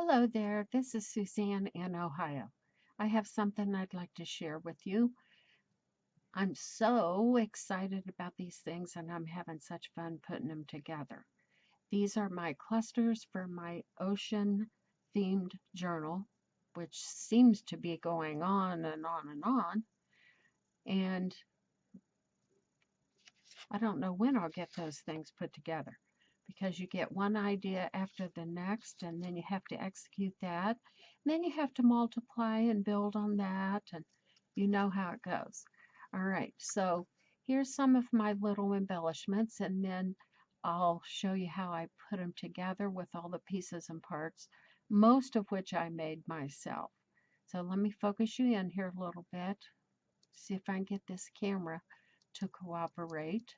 Hello there, this is Suzanne in Ohio. I have something I'd like to share with you. I'm so excited about these things and I'm having such fun putting them together. These are my clusters for my ocean themed journal, which seems to be going on and on and on. And I don't know when I'll get those things put together because you get one idea after the next and then you have to execute that. And then you have to multiply and build on that and you know how it goes. All right, so here's some of my little embellishments and then I'll show you how I put them together with all the pieces and parts, most of which I made myself. So let me focus you in here a little bit, see if I can get this camera to cooperate.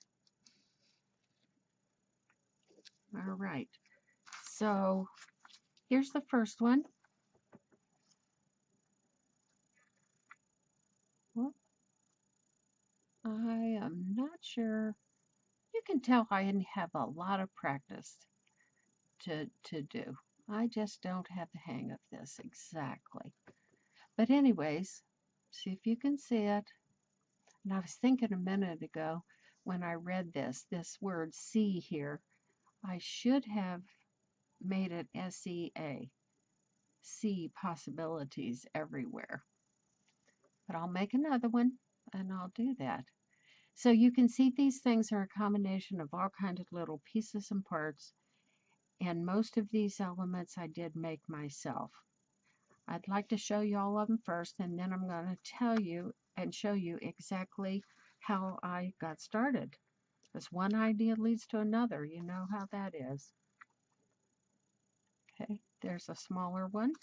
All right, so here's the first one. Well, I am not sure. You can tell I have a lot of practice to do. I just don't have the hang of this exactly. But anyways, see if you can see it. And I was thinking a minute ago when I read this word see here, I should have made it SEA, see possibilities everywhere. But I'll make another one and I'll do that. So you can see these things are a combination of all kinds of little pieces and parts, and most of these elements I did make myself. I'd like to show you all of them first, and then I'm going to tell you and show you exactly how I got started. Because one idea leads to another, you know how that is. Okay, there's a smaller one,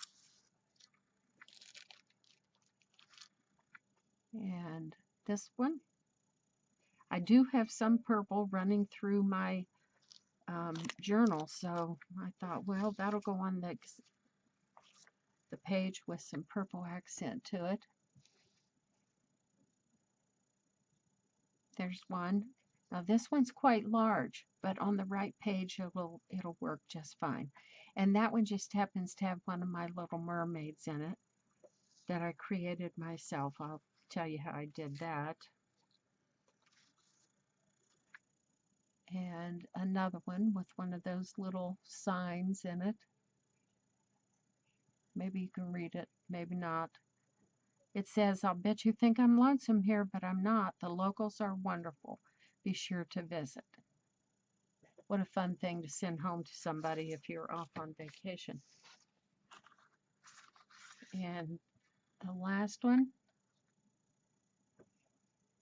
and this one. I do have some purple running through my journal, so I thought, well, that'll go on the page with some purple accent to it. There's one. Now this one's quite large, but on the right page it'll work just fine. And that one just happens to have one of my little mermaids in it that I created myself. I'll tell you how I did that. And another one with one of those little signs in it. Maybe you can read it, maybe not. It says, I'll bet you think I'm lonesome here, but I'm not. The locals are wonderful. Be sure to visit. What a fun thing to send home to somebody if you're off on vacation. And the last one,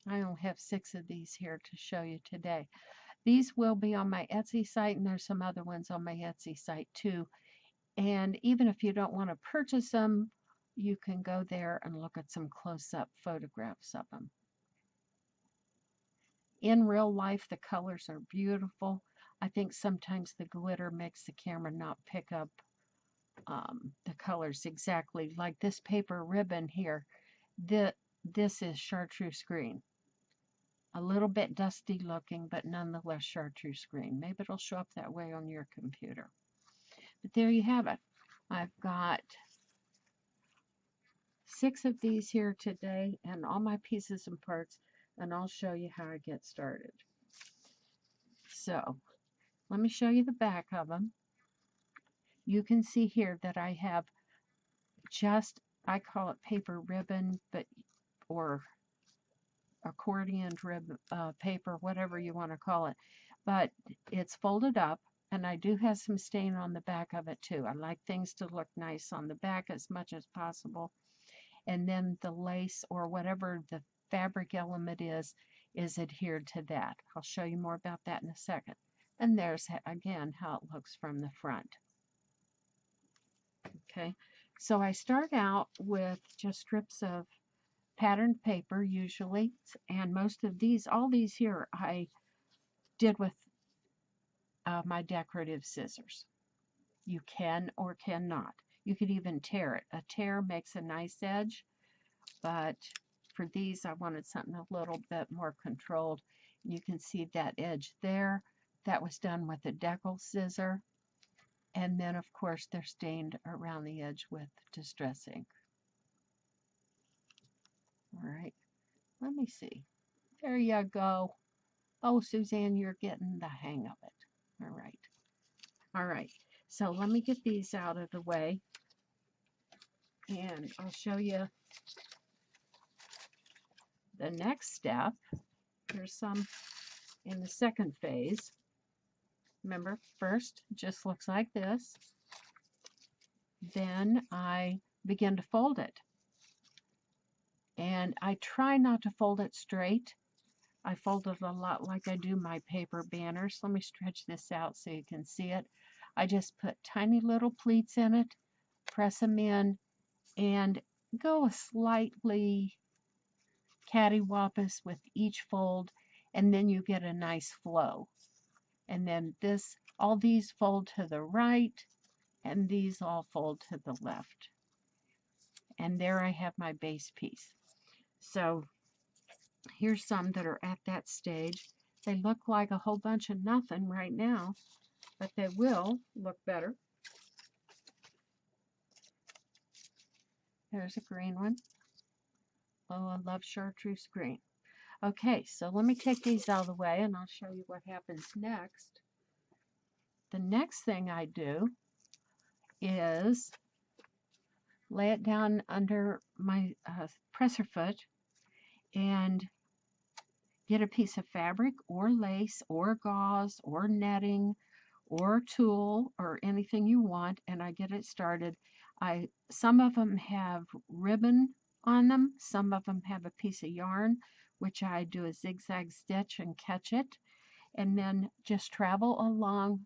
I only have 6 of these here to show you today. These will be on my Etsy site, and there's some other ones on my Etsy site too. And even if you don't want to purchase them, you can go there and look at some close-up photographs of them. In real life, the colors are beautiful. I think sometimes the glitter makes the camera not pick up the colors exactly. Like this paper ribbon here, this is chartreuse green. A little bit dusty looking, but nonetheless chartreuse green. Maybe it'll show up that way on your computer. But there you have it. I've got 6 of these here today and all my pieces and parts, and I'll show you how I get started. So let me show you the back of them. You can see here that I have just, I call it paper ribbon, but or accordion ribbon paper, whatever you want to call it. But it's folded up, and I do have some stain on the back of it too. I like things to look nice on the back as much as possible. And then the lace or whatever the fabric element is adhered to that. I'll show you more about that in a second. And there's again how it looks from the front. Okay, so I start out with just strips of patterned paper usually, and most of these, all these here, I did with my decorative scissors. You can or cannot. You could even tear it. A tear makes a nice edge, but for these I wanted something a little bit more controlled. You can see that edge there. That was done with a decal scissor. And then, of course, they're stained around the edge with distress ink. All right, let me see. There you go. Oh, Suzanne, you're getting the hang of it. All right. All right. So let me get these out of the way, and I'll show you the next step. Here's some in the second phase. Remember, first just looks like this. Then I begin to fold it. And I try not to fold it straight. I fold it a lot like I do my paper banners. Let me stretch this out so you can see it. I just put tiny little pleats in it, press them in, and go slightly cattywampus with each fold, and then you get a nice flow. And then all these fold to the right, and these all fold to the left. And there I have my base piece. So here's some that are at that stage. They look like a whole bunch of nothing right now, but they will look better. There's a green one. Oh, I love chartreuse green. Okay, so let me take these out of the way and I'll show you what happens next. The next thing I do is lay it down under my presser foot and get a piece of fabric or lace or gauze or netting or tulle or anything you want, and I get it started. Some of them have ribbon on them, some of them have a piece of yarn, which I do a zigzag stitch and catch it, and then just travel along.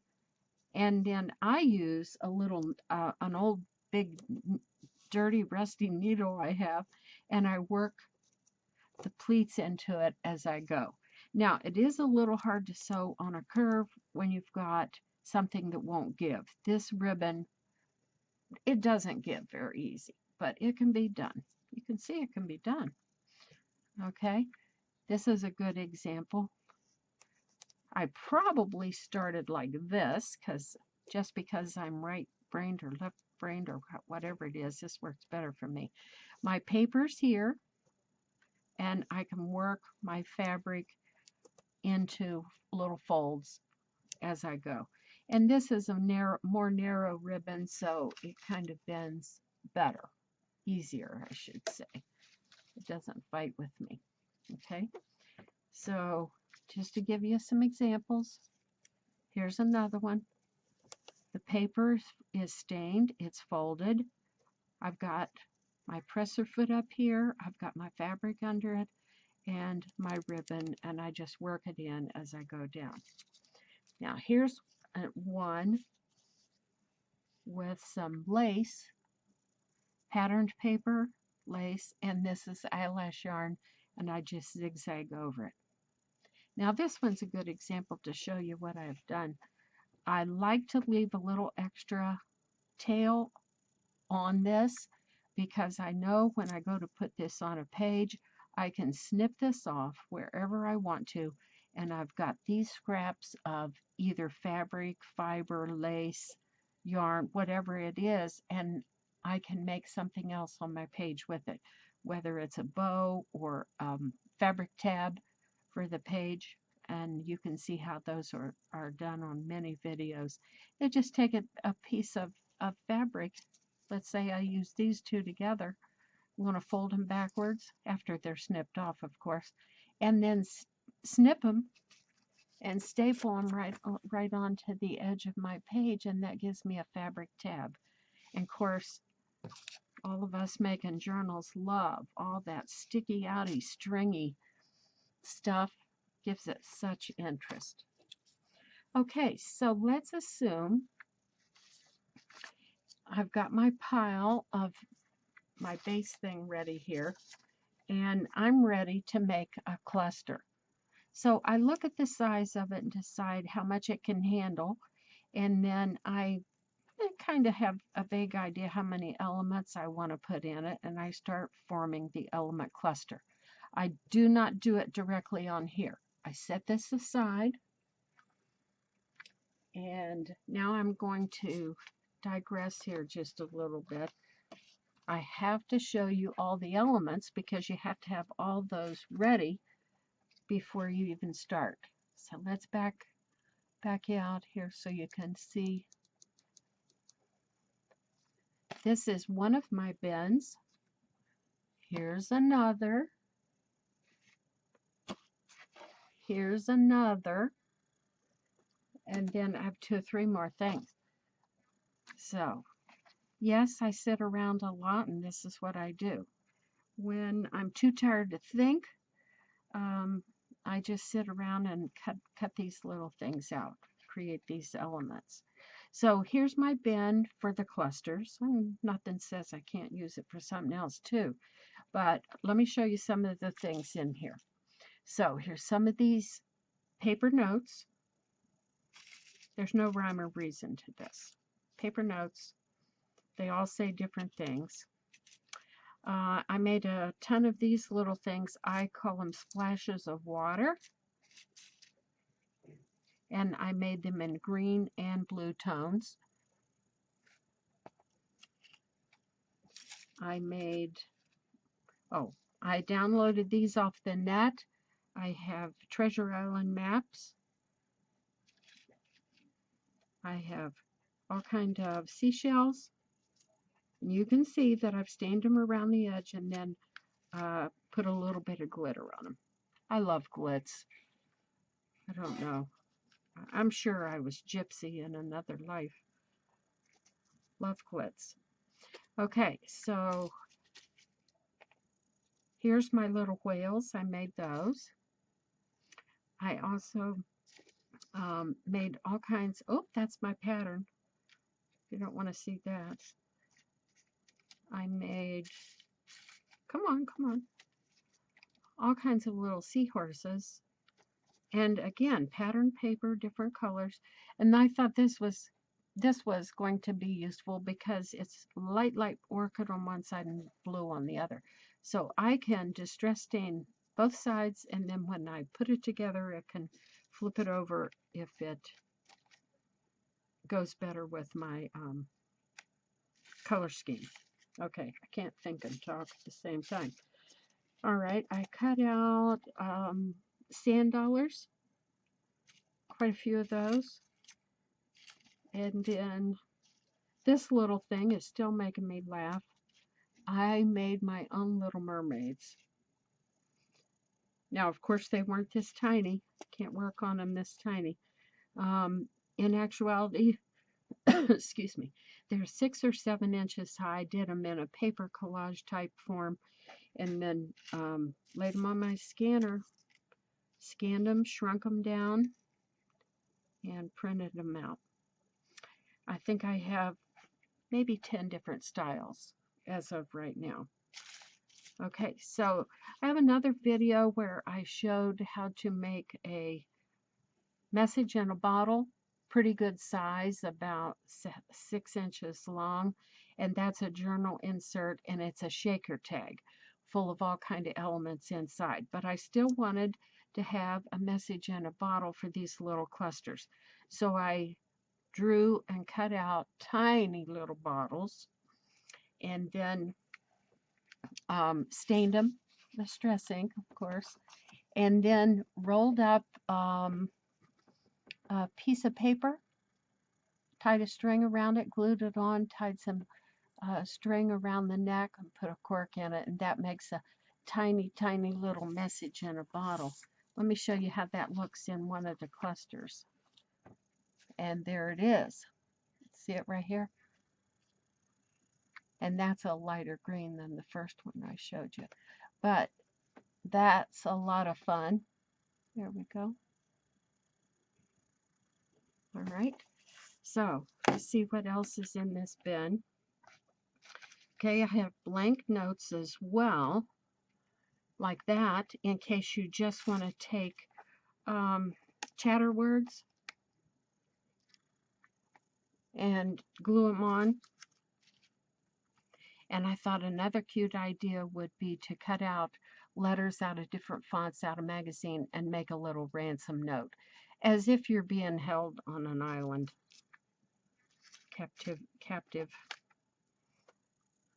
And then I use a little an old big dirty rusty needle I have, and I work the pleats into it as I go. Now, it is a little hard to sew on a curve when you've got something that won't give. This ribbon, it doesn't give very easy, but it can be done. You can see it can be done. Okay, this is a good example. I probably started like this just because I'm right-brained or left-brained or whatever it is, this works better for me. My paper's here, and I can work my fabric into little folds as I go. And this is a more narrow ribbon, so it kind of bends better, easier, I should say. It doesn't fight with me. Okay, so just to give you some examples, here's another one. The paper is stained, it's folded. I've got my presser foot up here, I've got my fabric under it, and my ribbon, and I just work it in as I go down. Now here's one with some lace, patterned paper, lace, and this is eyelash yarn, and I just zigzag over it. Now this one's a good example to show you what I've done. I like to leave a little extra tail on this because I know when I go to put this on a page, I can snip this off wherever I want to, and I've got these scraps of either fabric, fiber, lace, yarn, whatever it is, and I can make something else on my page with it, whether it's a bow or fabric tab for the page, and you can see how those are done on many videos. They just take a piece of fabric. Let's say I use these two together. I'm going to fold them backwards after they're snipped off, of course, and then snip them and staple them right onto the edge of my page, and that gives me a fabric tab. And of course, all of us making journals love all that sticky, outy, stringy stuff. Gives it such interest. Okay, so let's assume I've got my pile of my base thing ready here, and I'm ready to make a cluster. So I look at the size of it and decide how much it can handle, and then I kind of have a vague idea how many elements I want to put in it, and I start forming the element cluster. I do not do it directly on here. I set this aside, And now I'm going to digress here just a little bit. I have to show you all the elements because you have to have all those ready before you even start. So let's back out here so you can see. This is one of my bins. Here's another. Here's another. And then I have 2 or 3 more things. So, yes, I sit around a lot, and this is what I do. When I'm too tired to think, I just sit around and cut these little things out, create these elements. So here's my bin for the clusters. Nothing says I can't use it for something else too. But let me show you some of the things in here. So here's some of these paper notes. There's no rhyme or reason to this. Paper notes. They all say different things. I made a ton of these little things. I call them splashes of water. And I made them in green and blue tones. I downloaded these off the net. I have Treasure Island maps. I have all kinds of seashells. And you can see that I've stained them around the edge and then put a little bit of glitter on them. I love glitz. I don't know. I'm sure I was gypsy in another life. Love glitz. Okay, so here's my little whales. I made those. I also made all kinds. Oh, that's my pattern. You don't want to see that. I made, come on, all kinds of little seahorses. And again, pattern paper, different colors. And I thought this was going to be useful because it's light orchid on one side and blue on the other. So I can distress stain both sides, and then when I put it together, it can flip it over if it goes better with my color scheme. Okay, I can't think and talk at the same time. All right, I cut out sand dollars, quite a few of those. And then this little thing is still making me laugh. I made my own little mermaids. Now, of course, they weren't this tiny. Can't work on them this tiny. In actuality, excuse me, they're 6 or 7 inches high. I did them in a paper collage type form and then laid them on my scanner, scanned them, shrunk them down, and printed them out. I think I have maybe 10 different styles as of right now. Okay, so I have another video where I showed how to make a message in a bottle, pretty good size, about 6 inches long, and that's a journal insert, and it's a shaker tag full of all kind of elements inside. But I still wanted to have a message in a bottle for these little clusters. So I drew and cut out tiny little bottles and then stained them, distress ink, of course, and then rolled up a piece of paper, tied a string around it, glued it on, tied some string around the neck, and put a cork in it, and that makes a tiny, tiny little message in a bottle. Let me show you how that looks in one of the clusters. And there it is. See it right here? And that's a lighter green than the first one I showed you. But that's a lot of fun. There we go. All right. So let's see what else is in this bin. Okay, I have blank notes as well, like that, in case you just want to take chatter words and glue them on. And I thought another cute idea would be to cut out letters out of different fonts out of magazine and make a little ransom note. as if you're being held on an island, captive,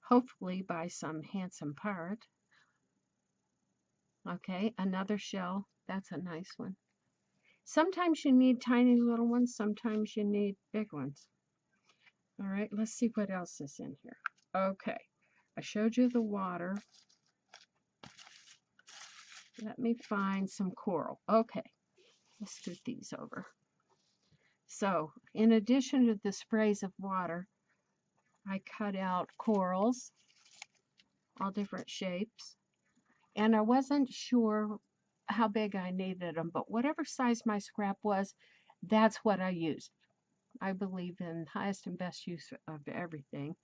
hopefully by some handsome pirate. Okay, another shell. That's a nice one. Sometimes you need tiny little ones, sometimes you need big ones. All right, let's see what else is in here. Okay, I showed you the water. Let me find some coral. Okay, let's scoot these over. So, in addition to the sprays of water, I cut out corals, all different shapes. And I wasn't sure how big I needed them, but whatever size my scrap was, that's what I used. I believe in highest and best use of everything.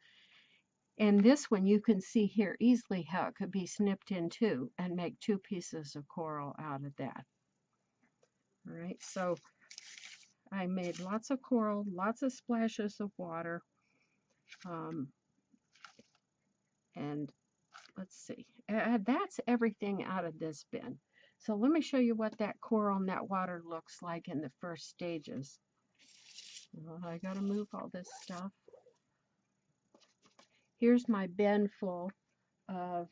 And this one, you can see here easily how it could be snipped in two and make two pieces of coral out of that. All right, so I made lots of coral, lots of splashes of water, and let's see, that's everything out of this bin. So let me show you what that coral and that water looks like in the first stages. Well, I gotta move all this stuff. Here's my bin full of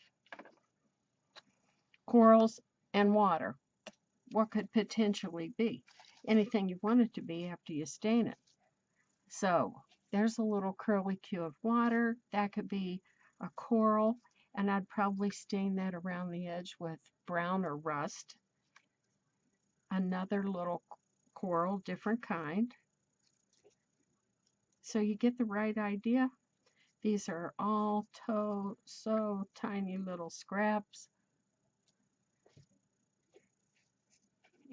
corals and water. What could potentially be? Anything you want it to be after you stain it. So there's a little curly cue of water. That could be a coral, and I'd probably stain that around the edge with brown or rust. Another little coral, different kind. So you get the right idea. These are all so tiny little scraps,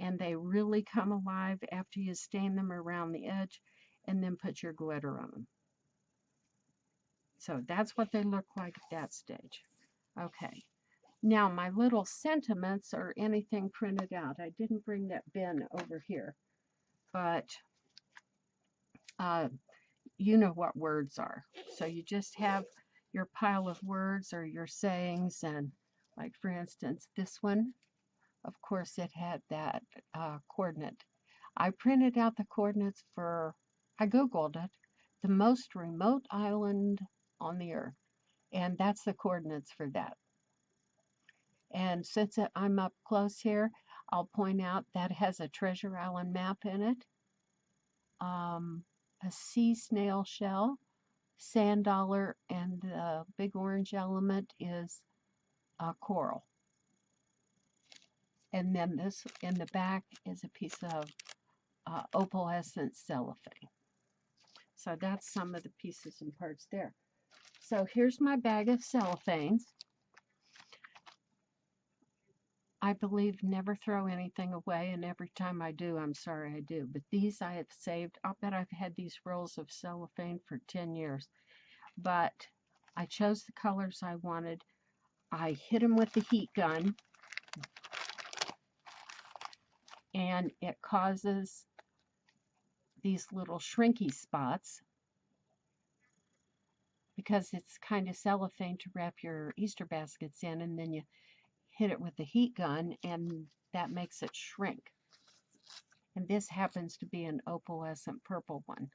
and they really come alive after you stain them around the edge and then put your glitter on them. So that's what they look like at that stage. Okay, now my little sentiments or anything printed out. I didn't bring that bin over here, but you know what words are. So you just have your pile of words or your sayings, and like for instance, this one, of course, it had that coordinate. I printed out the coordinates for, I Googled it, the most remote island on the earth. And that's the coordinates for that. And since I'm up close here, I'll point out that has a Treasure Island map in it, a sea snail shell, sand dollar, and the big orange element is coral. And then this in the back is a piece of opalescent cellophane. So that's some of the pieces and parts there. So here's my bag of cellophanes. I believe never throw anything away, and every time I do, I'm sorry I do. But these I have saved. I'll bet I've had these rolls of cellophane for 10 years. But I chose the colors I wanted. I hit them with the heat gun, and it causes these little shrinky spots because it's kind of cellophane to wrap your Easter baskets in, and then you hit it with the heat gun and that makes it shrink. And this happens to be an opalescent purple one.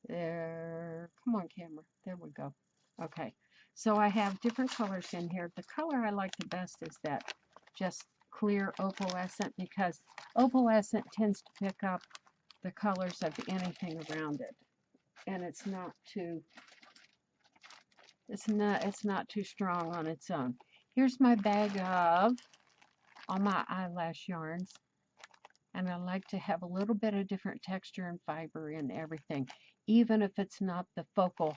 There, come on camera, there we go. Okay, so I have different colors in here. The color I like the best is that just clear opalescent, because opalescent tends to pick up the colors of anything around it, and it's not too strong on its own. Here's my bag of all my eyelash yarns, and I like to have a little bit of different texture and fiber in everything, even if it's not the focal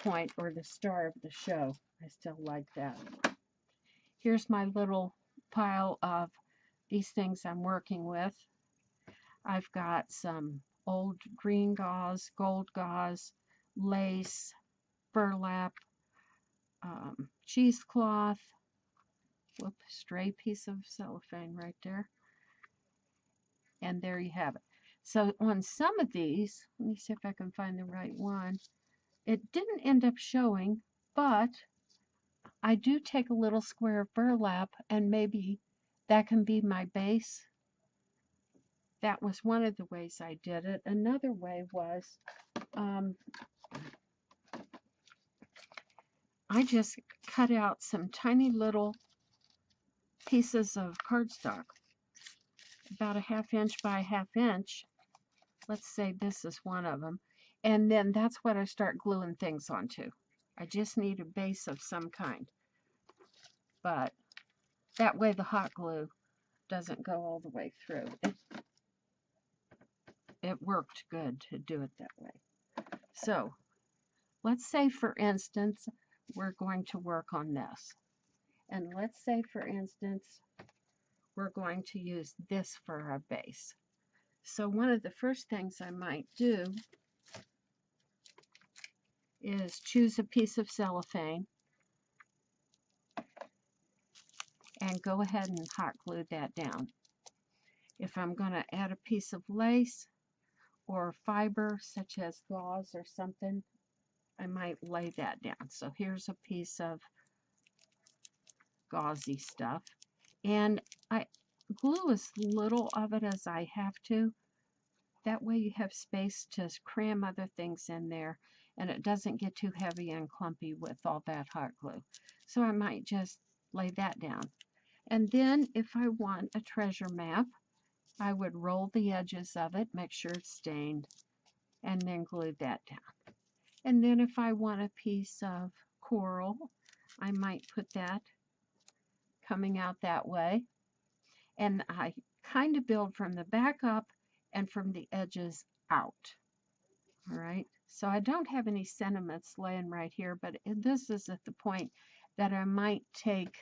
point or the star of the show. I still like that. Here's my little pile of these things I'm working with. I've got some old green gauze, gold gauze, lace, burlap, cheesecloth, whoop, stray piece of cellophane right there. And there you have it. So on some of these, let me see if I can find the right one. It didn't end up showing, but I do take a little square of burlap, and maybe that can be my base that was one of the ways I did it. Another way was um, I just cut out some tiny little pieces of cardstock, about a ½ inch by a ½ inch. Let's say this is one of them. And then that's what I start gluing things onto. I just need a base of some kind. But that way the hot glue doesn't go all the way through. It worked good to do it that way. So let's say, for instance, we're going to work on this. And let's say, for instance, we're going to use this for our base. So one of the first things I might do is choose a piece of cellophane and go ahead and hot glue that down. If I'm going to add a piece of lace or fiber such as gauze or something, I might lay that down. So here's a piece of gauzy stuff, and I glue as little of it as I have to. That way you have space to cram other things in there, and it doesn't get too heavy and clumpy with all that hot glue. So I might just lay that down. And then if I want a treasure map, I would roll the edges of it, make sure it's stained, and then glue that down. And then if I want a piece of coral, I might put that coming out that way. And I kind of build from the back up and from the edges out. All right, so I don't have any sentiments laying right here, but this is at the point that I might take,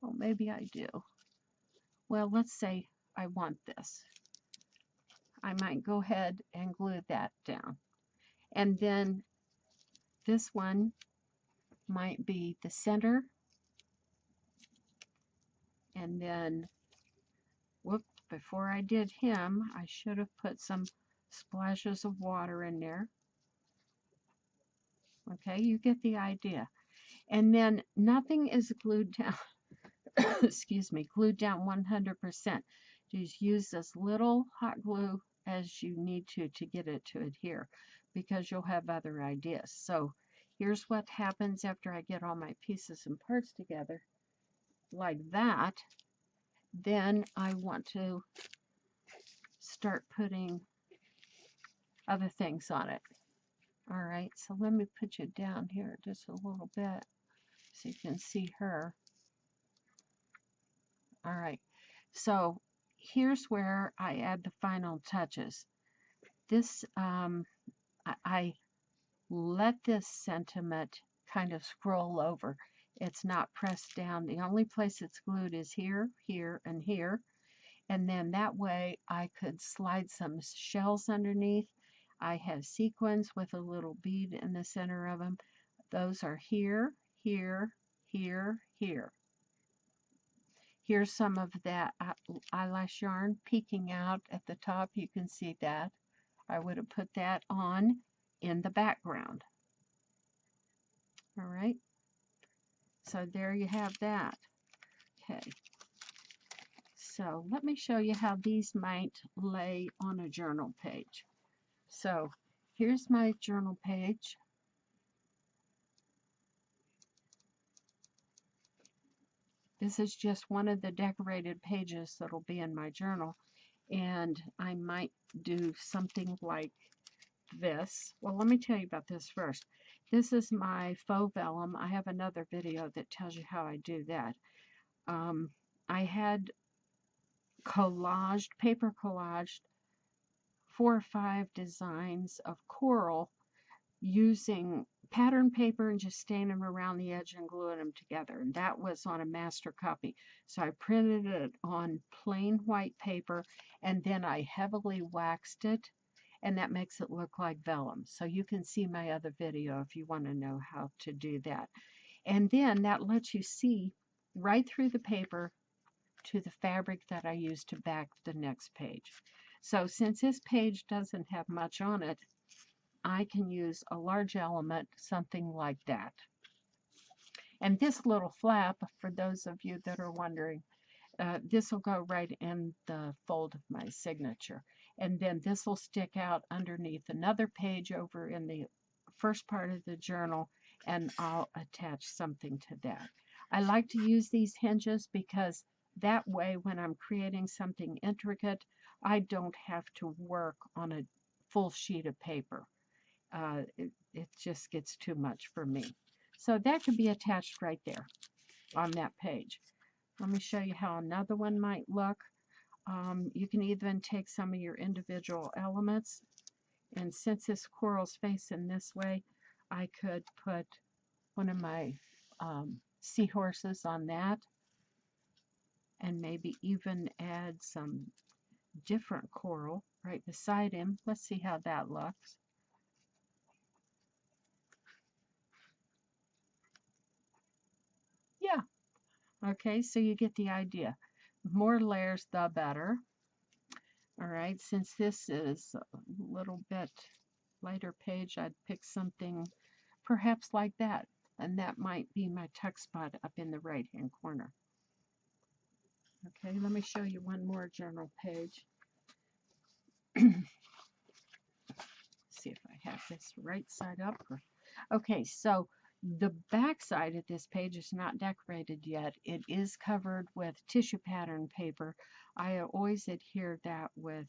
well, maybe I do. Well, let's say I want this. I might go ahead and glue that down. And then this one might be the center. And then, whoop, before I did him, I should have put some splashes of water in there. Okay, you get the idea. And then nothing is glued down, excuse me, glued down 100%. Just use as little hot glue as you need to get it to adhere, because you'll have other ideas. So here's what happens after I get all my pieces and parts together like that. Then I want to start putting other things on it. All right, so let me put you down here just a little bit so you can see her. All right, so here's where I add the final touches. This, I let this sentiment kind of scroll over. It's not pressed down. The only place it's glued is here, here, and here. And then that way I could slide some shells underneath. I have sequins with a little bead in the center of them. Those are here, here, here, here. Here's some of that eyelash yarn peeking out at the top. You can see that. I would have put that on in the background. All right. So there you have that. Okay. So let me show you how these might lay on a journal page. So here's my journal page. This is just one of the decorated pages that'll be in my journal. And I might do something like this. Well, let me tell you about this first. This is my faux vellum. I have another video that tells you how I do that. I had paper collaged 4 or 5 designs of coral using pattern paper and just staining them around the edge and gluing them together. And that was on a master copy. So I printed it on plain white paper, and then I heavily waxed it, and that makes it look like vellum. So you can see my other video if you want to know how to do that. And then that lets you see right through the paper to the fabric that I use to back the next page. So since this page doesn't have much on it, I can use a large element, something like that. And this little flap, for those of you that are wondering, This will go right in the fold of my signature. And then this will stick out underneath another page over in the first part of the journal, and I'll attach something to that. I like to use these hinges because that way when I'm creating something intricate, I don't have to work on a full sheet of paper. It just gets too much for me. So that could be attached right there on that page. Let me show you how another one might look. You can even take some of your individual elements, and since this coral's facing this way, I could put one of my seahorses on that, and maybe even add some different coral right beside him. Let's see how that looks. Yeah, okay, so you get the idea. More layers, the better. All right, since this is a little bit lighter page, I'd pick something perhaps like that, and that might be my tuck spot up in the right hand corner. Okay, let me show you one more journal page. See if I have this right side up. Okay, so the back side of this page is not decorated yet. It is covered with tissue pattern paper. I always adhere that with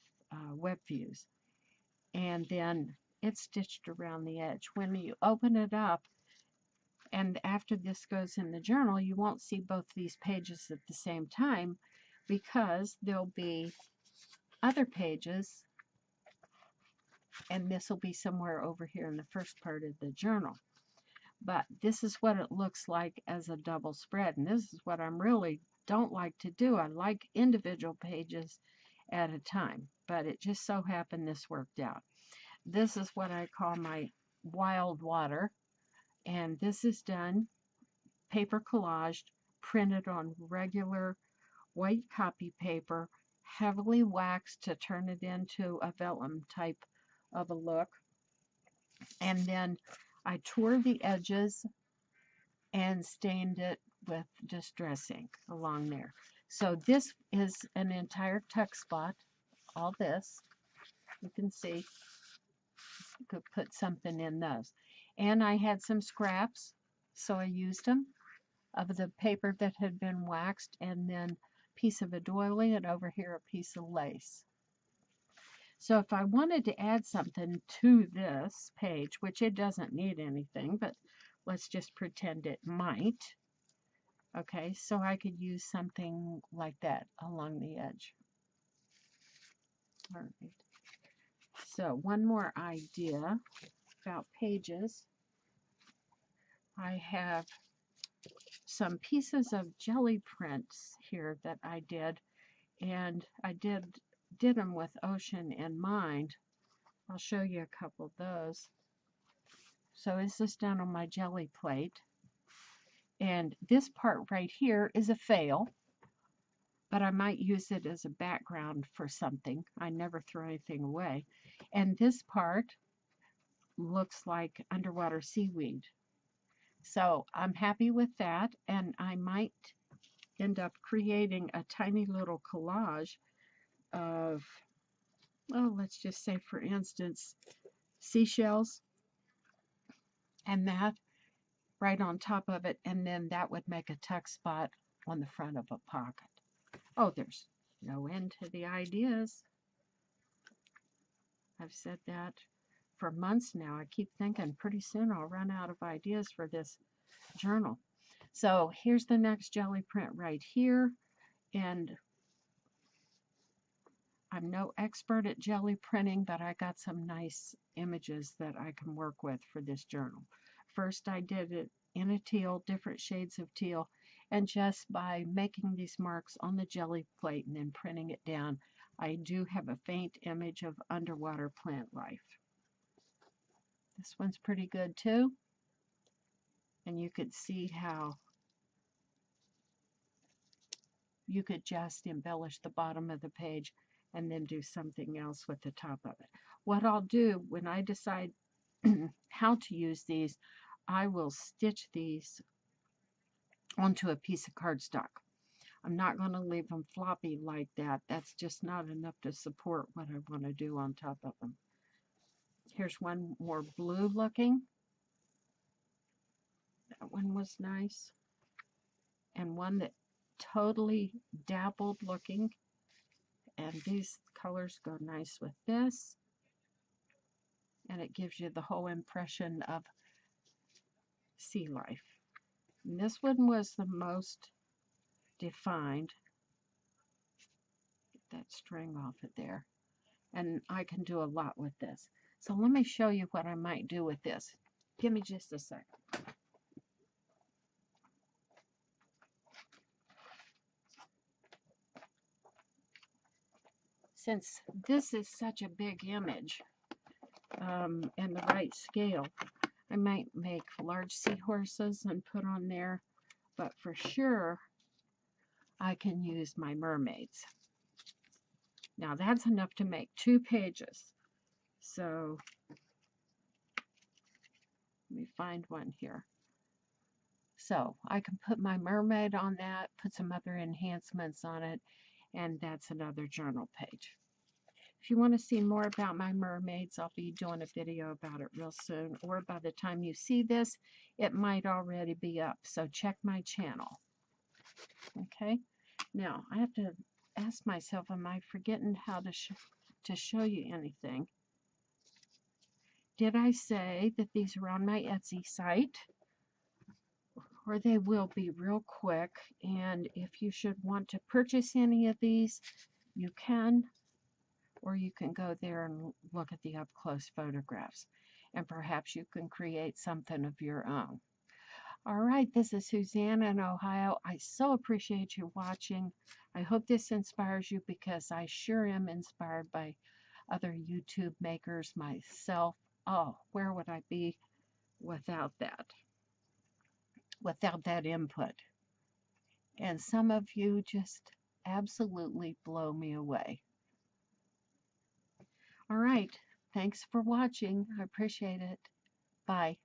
web views, and then it's stitched around the edge. When you open it up, and after this goes in the journal, you won't see both these pages at the same time because there'll be other pages, and this will be somewhere over here in the first part of the journal. But this is what it looks like as a double spread, and this is what I really don't like to do. I like individual pages at a time, but it just so happened this worked out. This is what I call my wild water, and this is done paper collaged, printed on regular white copy paper, heavily waxed to turn it into a vellum type of a look. And then I tore the edges and stained it with distress ink along there. So this is an entire tuck spot, all this. You can see, you could put something in those. And I had some scraps, so I used them, of the paper that had been waxed, and then a piece of a doily, and over here a piece of lace. So if I wanted to add something to this page, which it doesn't need anything, but let's just pretend it might. Okay, so I could use something like that along the edge. All right. So one more idea about pages. I have some pieces of jelly prints here that I did, and I did them with ocean in mind. I'll show you a couple of those. So this is done on my jelly plate, and this part right here is a fail, but I might use it as a background for something. I never throw anything away. And this part looks like underwater seaweed. So I'm happy with that, and I might end up creating a tiny little collage of, oh, let's just say, for instance, seashells, and that right on top of it, and then that would make a tuck spot on the front of a pocket. Oh, there's no end to the ideas. I've said that for months now. I keep thinking pretty soon I'll run out of ideas for this journal. So here's the next jelly print right here, and I'm no expert at jelly printing, but I got some nice images that I can work with for this journal. First, I did it in a teal, different shades of teal, and just by making these marks on the jelly plate and then printing it down, I do have a faint image of underwater plant life. This one's pretty good too, and you could see how you could just embellish the bottom of the page and then do something else with the top of it. What I'll do when I decide how to use these, I will stitch these onto a piece of cardstock. I'm not going to leave them floppy like that. That's just not enough to support what I want to do on top of them. Here's one more blue looking. That one was nice. And one that totally dappled looking. And these colors go nice with this. And it gives you the whole impression of sea life. And this one was the most defined. Get that string off of there. And I can do a lot with this. So let me show you what I might do with this. Give me just a second. Since this is such a big image and the right scale, I might make large seahorses and put on there, but for sure I can use my mermaids. Now that's enough to make 2 pages. So let me find one here. So I can put my mermaid on that, put some other enhancements on it, and that's another journal page. If you want to see more about my mermaids, I'll be doing a video about it real soon, or by the time you see this, it might already be up. So check my channel. Okay, now I have to ask myself, am I forgetting how to show you anything? Did I say that these are on my Etsy site? Or they will be real quick. And if you should want to purchase any of these, you can, or you can go there and look at the up-close photographs. And perhaps you can create something of your own. All right, this is Susanna in Ohio. I so appreciate you watching. I hope this inspires you because I sure am inspired by other YouTube makers myself. Oh, where would I be without that? Without that input. And some of you just absolutely blow me away. All right, thanks for watching. I appreciate it. Bye.